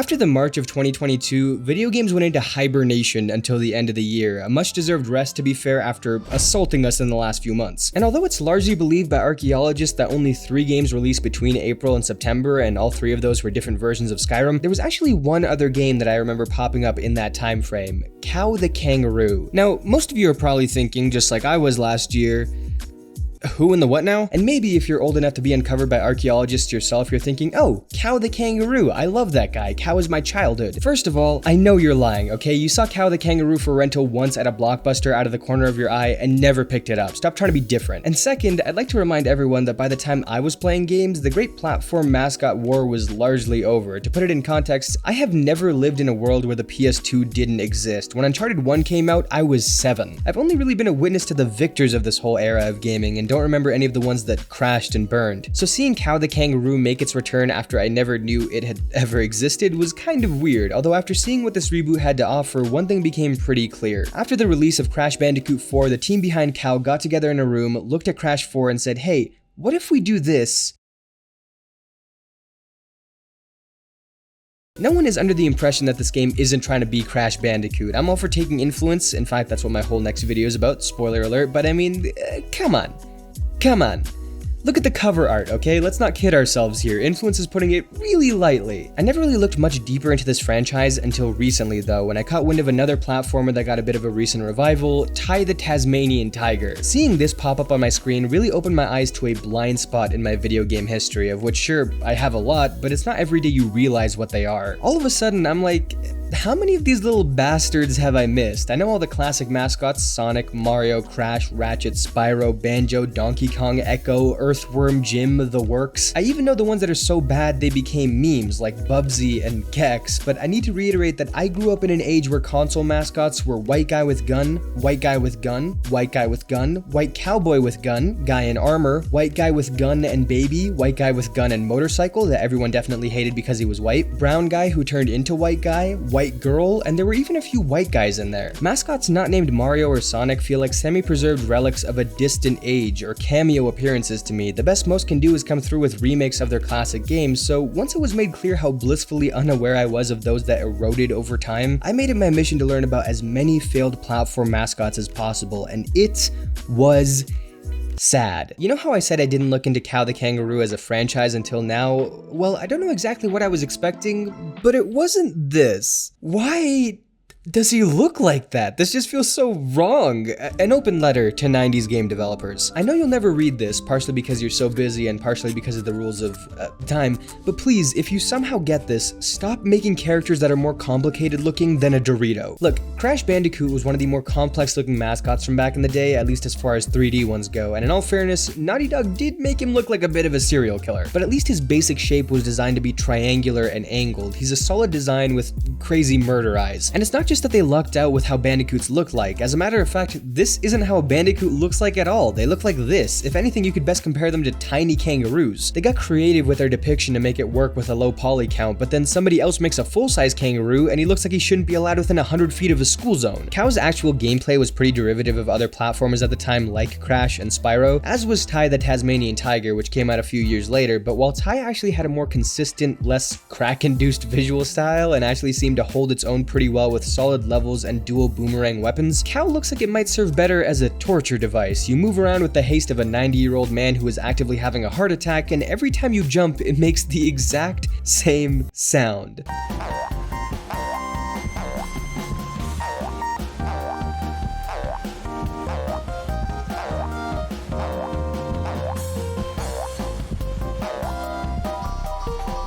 After the March of 2022, video games went into hibernation until the end of the year, a much-deserved rest to be fair after assaulting us in the last few months. And although it's largely believed by archaeologists that only 3 games released between April and September, and all 3 of those were different versions of Skyrim, there was actually one other game that I remember popping up in that time frame: Cow the Kangaroo. Now, most of you are probably thinking, just like I was last year, who in the what now? And maybe if you're old enough to be uncovered by archaeologists yourself, you're thinking, oh, Cow the Kangaroo, I love that guy, Cow is my childhood. First of all, I know you're lying, okay? You saw Cow the Kangaroo for rental once at a Blockbuster out of the corner of your eye and never picked it up. Stop trying to be different. And second, I'd like to remind everyone that by the time I was playing games, the great platform mascot war was largely over. To put it in context, I have never lived in a world where the PS2 didn't exist. When Uncharted 1 came out, I was 7. I've only really been a witness to the victors of this whole era of gaming, and don't remember any of the ones that crashed and burned. So seeing Cow the Kangaroo make its return after I never knew it had ever existed was kind of weird, although after seeing what this reboot had to offer, one thing became pretty clear. After the release of Crash Bandicoot 4, the team behind Cow got together in a room, looked at Crash 4 and said, hey, what if we do this? No one is under the impression that this game isn't trying to be Crash Bandicoot. I'm all for taking influence, in fact that's what my whole next video is about, spoiler alert, but I mean, come on. Come on. Look at the cover art, okay? Let's not kid ourselves here. Influence is putting it really lightly. I never really looked much deeper into this franchise until recently though, when I caught wind of another platformer that got a bit of a recent revival, Ty the Tasmanian Tiger. Seeing this pop up on my screen really opened my eyes to a blind spot in my video game history, of which sure, I have a lot, but it's not every day you realize what they are. All of a sudden, I'm like, how many of these little bastards have I missed? I know all the classic mascots: Sonic, Mario, Crash, Ratchet, Spyro, Banjo, Donkey Kong, Echo, Earthworm Jim, the works. I even know the ones that are so bad they became memes, like Bubsy and Gex, but I need to reiterate that I grew up in an age where console mascots were white guy with gun, white guy with gun, white guy with gun, white cowboy with gun, guy in armor, white guy with gun and baby, white guy with gun and motorcycle that everyone definitely hated because he was white, brown guy who turned into white guy, white girl, and there were even a few white guys in there. Mascots not named Mario or Sonic feel like semi-preserved relics of a distant age, or cameo appearances to me. The best most can do is come through with remakes of their classic games, so once it was made clear how blissfully unaware I was of those that eroded over time, I made it my mission to learn about as many failed platform mascots as possible, and it was sad. You know how I said I didn't look into Cow the Kangaroo as a franchise until now? Well, I don't know exactly what I was expecting, but it wasn't this. Why does he look like that? This just feels so wrong. An open letter to 90s game developers. I know you'll never read this, partially because you're so busy and partially because of the rules of time, but please, if you somehow get this, stop making characters that are more complicated looking than a Dorito. Look, Crash Bandicoot was one of the more complex looking mascots from back in the day, at least as far as 3D ones go, and in all fairness, Naughty Dog did make him look like a bit of a serial killer, but at least his basic shape was designed to be triangular and angled. He's a solid design with crazy murder eyes, and it's not just that they lucked out with how bandicoots look like. As a matter of fact, this isn't how a bandicoot looks like at all. They look like this. If anything, you could best compare them to tiny kangaroos. They got creative with their depiction to make it work with a low poly count, but then somebody else makes a full-size kangaroo and he looks like he shouldn't be allowed within 100 feet of a school zone. Cow's actual gameplay was pretty derivative of other platformers at the time like Crash and Spyro, as was Ty the Tasmanian Tiger, which came out a few years later, but while Ty actually had a more consistent, less crack-induced visual style and actually seemed to hold its own pretty well with solid levels and dual boomerang weapons, Cow looks like it might serve better as a torture device. You move around with the haste of a 90-year-old man who is actively having a heart attack, and every time you jump, it makes the exact same sound.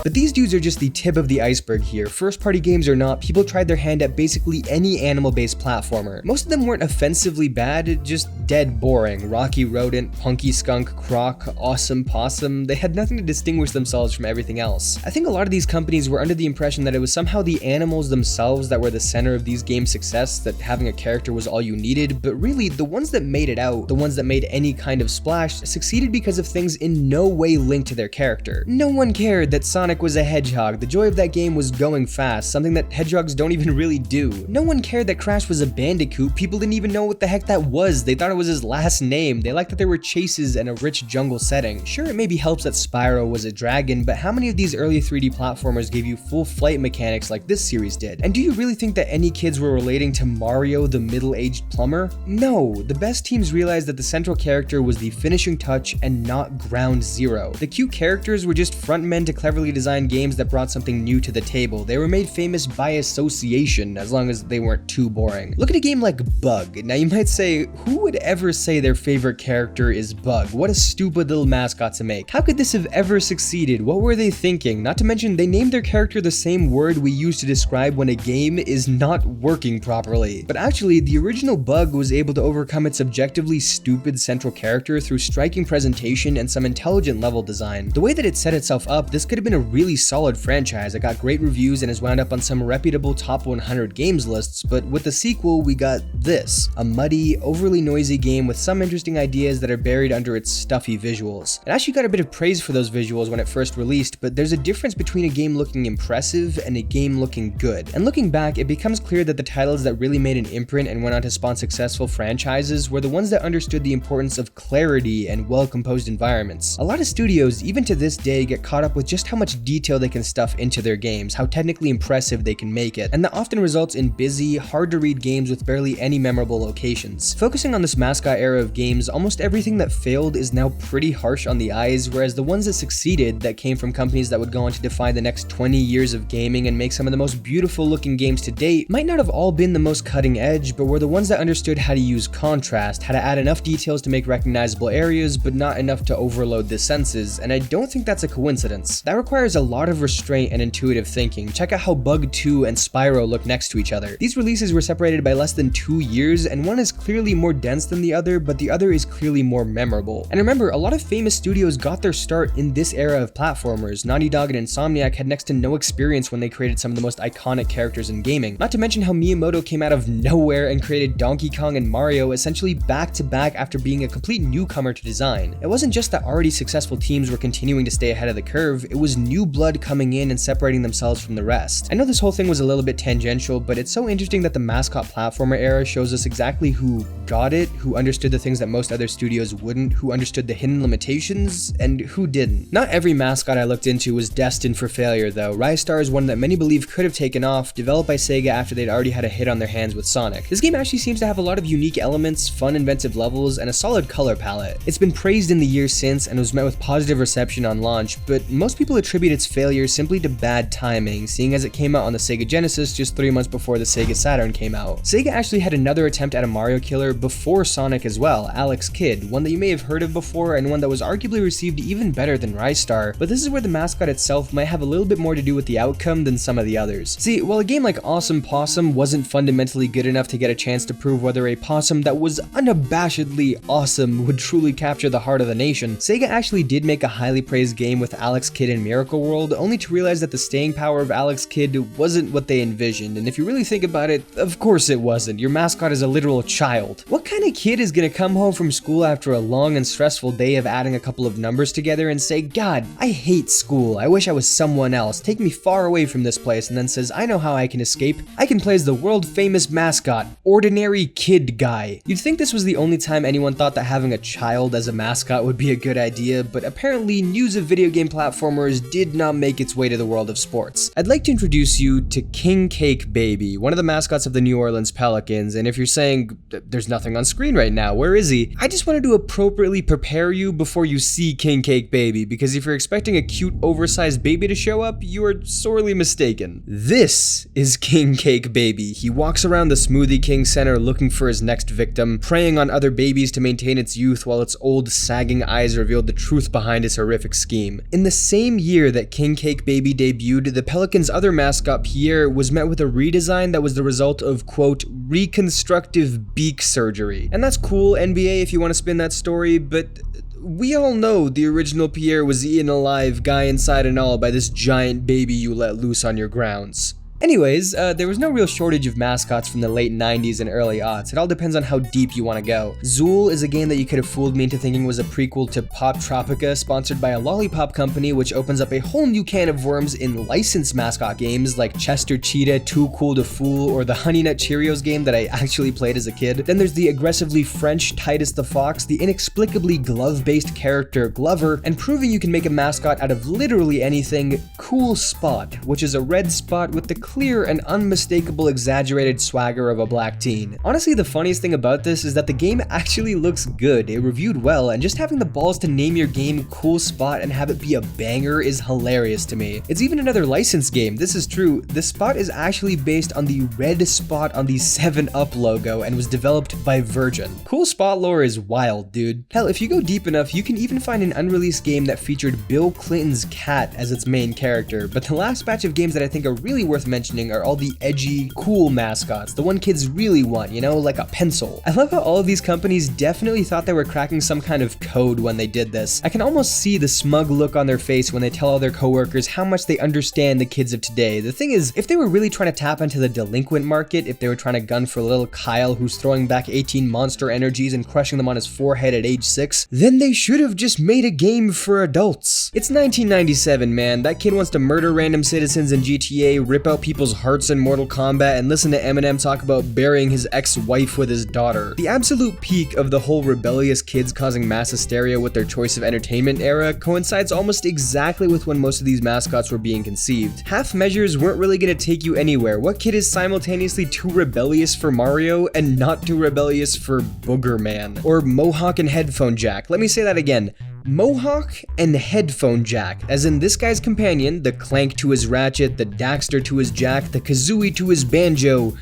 But these dudes are just the tip of the iceberg here. First party games or not, people tried their hand at basically any animal-based platformer. Most of them weren't offensively bad, just dead boring. Rocky Rodent, Punky Skunk, Croc, Awesome Possum, they had nothing to distinguish themselves from everything else. I think a lot of these companies were under the impression that it was somehow the animals themselves that were the center of these games' success, that having a character was all you needed, but really, the ones that made it out, the ones that made any kind of splash, succeeded because of things in no way linked to their character. No one cared that Sonic Sonic was a hedgehog. The joy of that game was going fast, something that hedgehogs don't even really do. No one cared that Crash was a bandicoot. People didn't even know what the heck that was. They thought it was his last name. They liked that there were chases and a rich jungle setting. Sure, it maybe helps that Spyro was a dragon, but how many of these early 3D platformers gave you full flight mechanics like this series did? And do you really think that any kids were relating to Mario, the middle-aged plumber? No, the best teams realized that the central character was the finishing touch and not ground zero. The cute characters were just frontmen to cleverly designed games that brought something new to the table. They were made famous by association, as long as they weren't too boring. Look at a game like Bug. Now you might say, who would ever say their favorite character is Bug? What a stupid little mascot to make. How could this have ever succeeded? What were they thinking? Not to mention, they named their character the same word we use to describe when a game is not working properly. But actually, the original Bug was able to overcome its objectively stupid central character through striking presentation and some intelligent level design. The way that it set itself up, this could have been a really solid franchise that got great reviews and has wound up on some reputable top 100 games lists, but with the sequel, we got this. A muddy, overly noisy game with some interesting ideas that are buried under its stuffy visuals. It actually got a bit of praise for those visuals when it first released, but there's a difference between a game looking impressive and a game looking good. And looking back, it becomes clear that the titles that really made an imprint and went on to spawn successful franchises were the ones that understood the importance of clarity and well-composed environments. A lot of studios, even to this day, get caught up with just how much detail they can stuff into their games, how technically impressive they can make it, and that often results in busy, hard-to-read games with barely any memorable locations. Focusing on this mascot era of games, almost everything that failed is now pretty harsh on the eyes, whereas the ones that succeeded, that came from companies that would go on to define the next 20 years of gaming and make some of the most beautiful looking games to date, might not have all been the most cutting edge, but were the ones that understood how to use contrast, how to add enough details to make recognizable areas, but not enough to overload the senses, and I don't think that's a coincidence. That requires a lot of restraint and intuitive thinking. Check out how Bug 2 and Spyro look next to each other. These releases were separated by less than 2 years, and one is clearly more dense than the other, but the other is clearly more memorable. And remember, a lot of famous studios got their start in this era of platformers. Naughty Dog and Insomniac had next to no experience when they created some of the most iconic characters in gaming. Not to mention how Miyamoto came out of nowhere and created Donkey Kong and Mario essentially back to back after being a complete newcomer to design. It wasn't just that already successful teams were continuing to stay ahead of the curve, it was new blood coming in and separating themselves from the rest. I know this whole thing was a little bit tangential, but it's so interesting that the mascot platformer era shows us exactly who got it, who understood the things that most other studios wouldn't, who understood the hidden limitations, and who didn't. Not every mascot I looked into was destined for failure though. Rise Star is one that many believe could have taken off, developed by Sega after they'd already had a hit on their hands with Sonic. This game actually seems to have a lot of unique elements, fun inventive levels, and a solid color palette. It's been praised in the years since and was met with positive reception on launch, but most people attribute its failure simply to bad timing, seeing as it came out on the Sega Genesis just 3 months before the Sega Saturn came out. Sega actually had another attempt at a Mario killer before Sonic as well, Alex Kidd, one that you may have heard of before and one that was arguably received even better than Rise Star, but this is where the mascot itself might have a little bit more to do with the outcome than some of the others. See, while a game like Awesome Possum wasn't fundamentally good enough to get a chance to prove whether a possum that was unabashedly awesome would truly capture the heart of the nation, Sega actually did make a highly praised game with Alex Kidd in Miracle World, only to realize that the staying power of Alex Kidd wasn't what they envisioned, and if you really think about it, of course it wasn't. Your mascot is a literal child. What kind of kid is gonna come home from school after a long and stressful day of adding a couple of numbers together and say, God, I hate school, I wish I was someone else, take me far away from this place, and then says, I know how I can escape, I can play as the world famous mascot, Ordinary Kid Guy. You'd think this was the only time anyone thought that having a child as a mascot would be a good idea, but apparently news of video game platformers did not make its way to the world of sports. I'd like to introduce you to King Cake Baby, one of the mascots of the New Orleans Pelicans, and if you're saying, there's nothing on screen right now, where is he? I just wanted to appropriately prepare you before you see King Cake Baby, because if you're expecting a cute oversized baby to show up, you are sorely mistaken. This is King Cake Baby. He walks around the Smoothie King Center looking for his next victim, preying on other babies to maintain its youth while its old sagging eyes revealed the truth behind his horrific scheme. In the same year that King Cake Baby debuted, the Pelicans' other mascot, Pierre, was met with a redesign that was the result of, quote, reconstructive beak surgery. And that's cool, NBA, if you want to spin that story, but we all know the original Pierre was eaten alive, guy inside and all, by this giant baby you let loose on your grounds. Anyways, there was no real shortage of mascots from the late 90s and early aughts. It all depends on how deep you want to go. Zool is a game that you could have fooled me into thinking was a prequel to Pop Tropica, sponsored by a lollipop company, which opens up a whole new can of worms in licensed mascot games like Chester Cheetah, Too Cool to Fool, or the Honey Nut Cheerios game that I actually played as a kid. Then there's the aggressively French Titus the Fox, the inexplicably glove-based character Glover, and proving you can make a mascot out of literally anything, Cool Spot, which is a red spot with the clear and unmistakable exaggerated swagger of a black teen. Honestly, the funniest thing about this is that the game actually looks good, it reviewed well, and just having the balls to name your game Cool Spot and have it be a banger is hilarious to me. It's even another licensed game. This is true. The spot is actually based on the red spot on the 7-Up logo and was developed by Virgin. Cool Spot lore is wild, dude. Hell, if you go deep enough, you can even find an unreleased game that featured Bill Clinton's cat as its main character, but the last batch of games that I think are really worth mentioning are all the edgy, cool mascots, the one kids really want, you know, like a pencil. I love how all of these companies definitely thought they were cracking some kind of code when they did this. I can almost see the smug look on their face when they tell all their coworkers how much they understand the kids of today. The thing is, if they were really trying to tap into the delinquent market, if they were trying to gun for little Kyle who's throwing back 18 monster energies and crushing them on his forehead at age 6, then they should have just made a game for adults. It's 1997, man. That kid wants to murder random citizens in GTA, rip out people's hearts in Mortal Kombat, and listen to Eminem talk about burying his ex-wife with his daughter. The absolute peak of the whole rebellious kids causing mass hysteria with their choice of entertainment era coincides almost exactly with when most of these mascots were being conceived. Half measures weren't really gonna take you anywhere. What kid is simultaneously too rebellious for Mario and not too rebellious for Booger Man? Or Mohawk and Headphone Jack? Let me say that again. Mohawk and Headphone Jack, as in this guy's companion, the Clank to his Ratchet, the Daxter to his Jack, the Kazooie to his Banjo,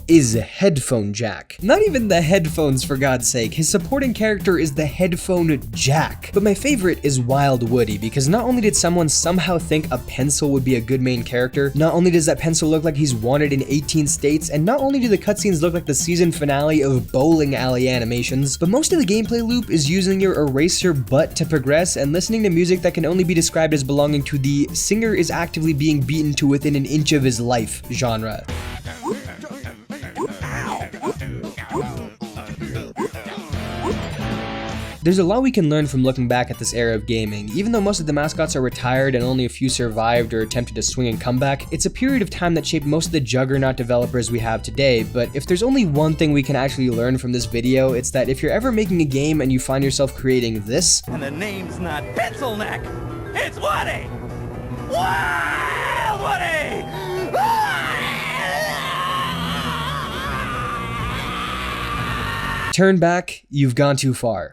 is Headphone Jack. Not even the headphones, for God's sake. His supporting character is the Headphone Jack. But my favorite is Wild Woody, because not only did someone somehow think a pencil would be a good main character, not only does that pencil look like he's wanted in 18 states, and not only do the cutscenes look like the season finale of Bowling Alley animations, but most of the gameplay loop is using your eraser butt to progress and listening to music that can only be described as belonging to the singer is actively being beaten to within an inch of his life genre. There's a lot we can learn from looking back at this era of gaming. Even though most of the mascots are retired and only a few survived or attempted to swing and come back, it's a period of time that shaped most of the juggernaut developers we have today. But if there's only one thing we can actually learn from this video, it's that if you're ever making a game and you find yourself creating this, and the name's not Pencil Neck, it's Woody! Wild Woody! turn back, you've gone too far.